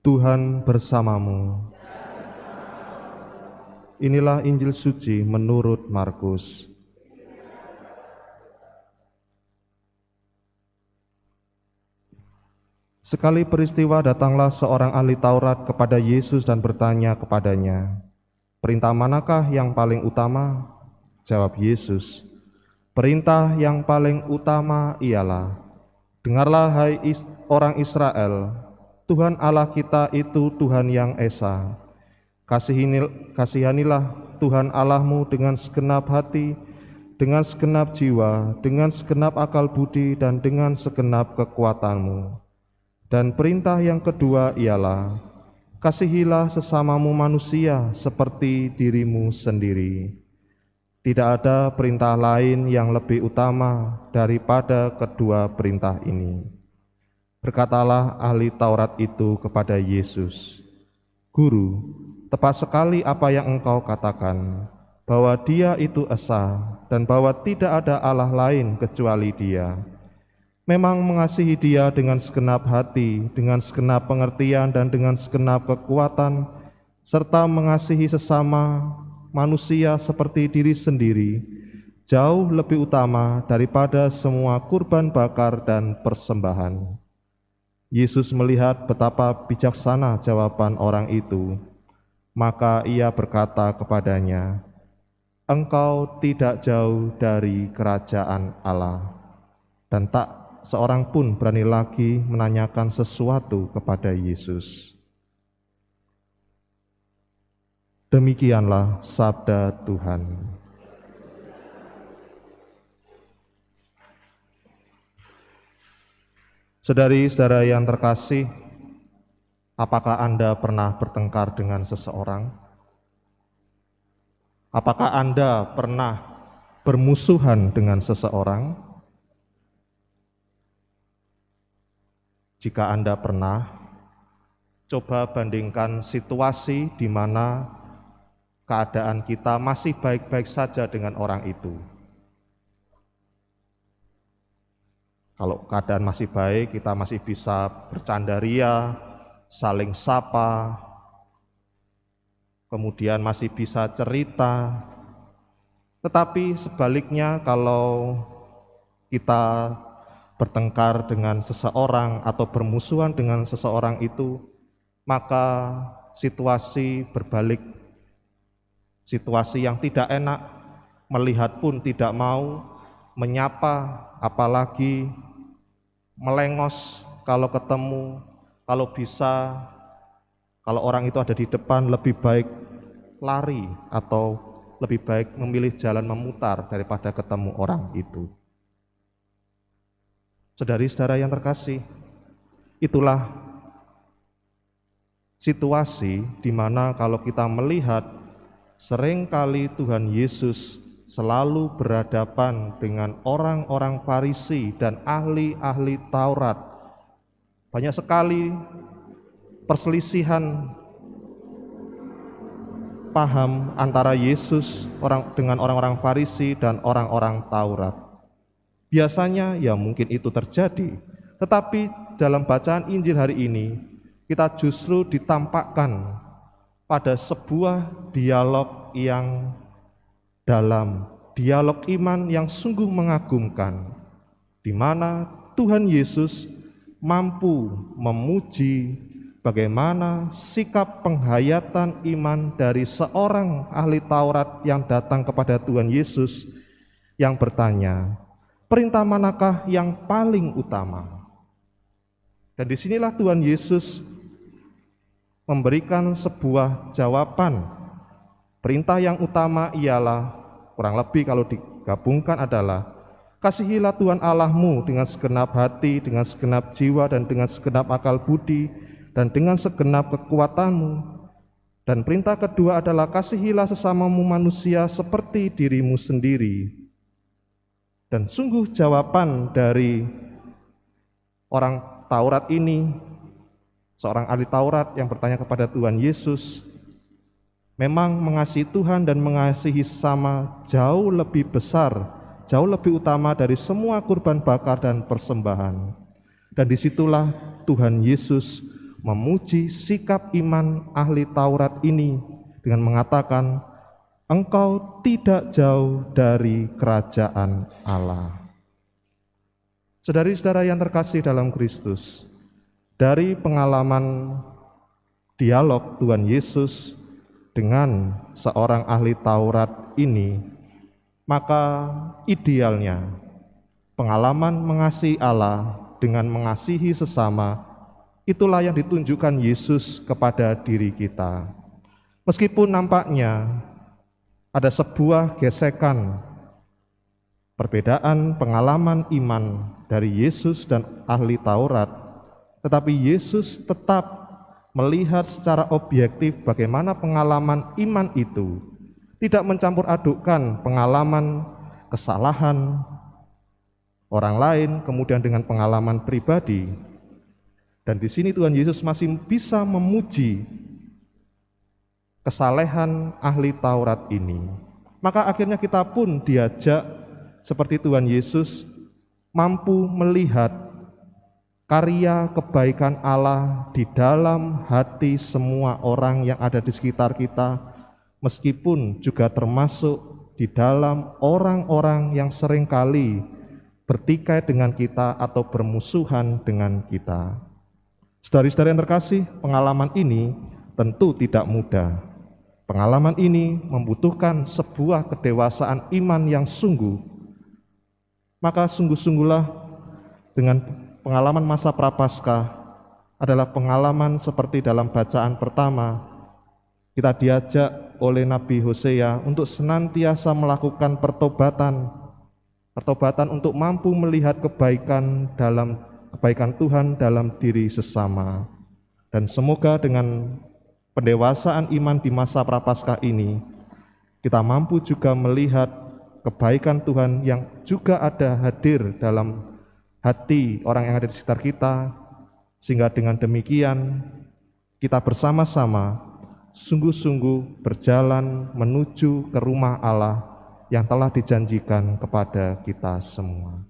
Tuhan bersamamu. Inilah Injil suci menurut Markus. Sekali peristiwa datanglah seorang ahli Taurat kepada Yesus dan bertanya kepadanya, "Perintah manakah yang paling utama?" Jawab Yesus, "Perintah yang paling utama ialah, dengarlah hai orang Israel, Tuhan Allah kita itu Tuhan yang esa. Kasihanilah Tuhan Allahmu dengan segenap hati, dengan segenap jiwa, dengan segenap akal budi, dan dengan segenap kekuatanmu. Dan perintah yang kedua ialah, kasihilah sesamamu manusia seperti dirimu sendiri. Tidak ada perintah lain yang lebih utama daripada kedua perintah ini." Berkatalah ahli Taurat itu kepada Yesus, "Guru, tepat sekali apa yang engkau katakan, bahwa Dia itu esa dan bahwa tidak ada Allah lain kecuali Dia. Memang mengasihi Dia dengan segenap hati, dengan segenap pengertian, dan dengan segenap kekuatan, serta mengasihi sesama manusia seperti diri sendiri, jauh lebih utama daripada semua kurban bakar dan persembahan." Yesus melihat betapa bijaksana jawaban orang itu, maka Ia berkata kepadanya, "Engkau tidak jauh dari kerajaan Allah." Dan tak seorang pun berani lagi menanyakan sesuatu kepada Yesus. Demikianlah sabda Tuhan. Saudari-saudara yang terkasih, apakah Anda pernah bertengkar dengan seseorang? Apakah Anda pernah bermusuhan dengan seseorang? Jika Anda pernah, coba bandingkan situasi di mana keadaan kita masih baik-baik saja dengan orang itu. Kalau keadaan masih baik, kita masih bisa bercanda ria, saling sapa, kemudian masih bisa cerita. Tetapi sebaliknya, kalau kita bertengkar dengan seseorang atau bermusuhan dengan seseorang itu, maka situasi berbalik. Situasi yang tidak enak, melihat pun tidak mau, menyapa, apalagi melengos kalau ketemu, kalau bisa, kalau orang itu ada di depan, lebih baik lari atau lebih baik memilih jalan memutar daripada ketemu orang itu. Saudari-saudara yang terkasih, itulah situasi di mana kalau kita melihat seringkali Tuhan Yesus selalu berhadapan dengan orang-orang Farisi dan ahli-ahli Taurat. Banyak sekali perselisihan paham antara Yesus dengan orang-orang Farisi dan orang-orang Taurat. Biasanya ya mungkin itu terjadi, tetapi dalam bacaan Injil hari ini kita justru ditampakkan pada sebuah dialog yang dalam, dialog iman yang sungguh mengagumkan, di mana Tuhan Yesus mampu memuji bagaimana sikap penghayatan iman dari seorang ahli Taurat yang datang kepada Tuhan Yesus yang bertanya, "Perintah manakah yang paling utama?" Dan disinilah Tuhan Yesus memberikan sebuah jawaban. Perintah yang utama ialah, kurang lebih kalau digabungkan adalah, kasihilah Tuhan Allahmu dengan segenap hati, dengan segenap jiwa, dan dengan segenap akal budi, dan dengan segenap kekuatanmu. Dan perintah kedua adalah, kasihilah sesamamu manusia seperti dirimu sendiri. Dan sungguh jawaban dari orang Taurat ini, seorang ahli Taurat yang bertanya kepada Tuhan Yesus, memang mengasihi Tuhan dan mengasihi sesama jauh lebih besar, jauh lebih utama dari semua kurban bakar dan persembahan. Dan disitulah Tuhan Yesus memuji sikap iman ahli Taurat ini dengan mengatakan, engkau tidak jauh dari kerajaan Allah. Saudari-saudara yang terkasih dalam Kristus, dari pengalaman dialog Tuhan Yesus dengan seorang ahli Taurat ini, maka idealnya pengalaman mengasihi Allah dengan mengasihi sesama, itulah yang ditunjukkan Yesus kepada diri kita. Meskipun nampaknya ada sebuah gesekan, perbedaan pengalaman iman dari Yesus dan ahli Taurat, tetapi Yesus tetap melihat secara objektif bagaimana pengalaman iman itu, tidak mencampur adukkan pengalaman kesalahan orang lain kemudian dengan pengalaman pribadi. Dan di sini Tuhan Yesus masih bisa memuji kesalehan ahli Taurat ini. Maka akhirnya kita pun diajak seperti Tuhan Yesus mampu melihat karya kebaikan Allah di dalam hati semua orang yang ada di sekitar kita, meskipun juga termasuk di dalam orang-orang yang seringkali bertikai dengan kita atau bermusuhan dengan kita. Saudari-saudari yang terkasih, pengalaman ini tentu tidak mudah. Pengalaman ini membutuhkan sebuah kedewasaan iman yang sungguh. Maka sungguh-sungguhlah dengan pengalaman masa Prapaskah adalah pengalaman seperti dalam bacaan pertama. Kita diajak oleh Nabi Hosea untuk senantiasa melakukan pertobatan untuk mampu melihat kebaikan Tuhan dalam diri sesama. Dan semoga dengan pendewasaan iman di masa Prapaskah ini, kita mampu juga melihat kebaikan Tuhan yang juga ada hadir dalam hati orang yang ada di sekitar kita, sehingga dengan demikian kita bersama-sama sungguh-sungguh berjalan menuju ke rumah Allah yang telah dijanjikan kepada kita semua.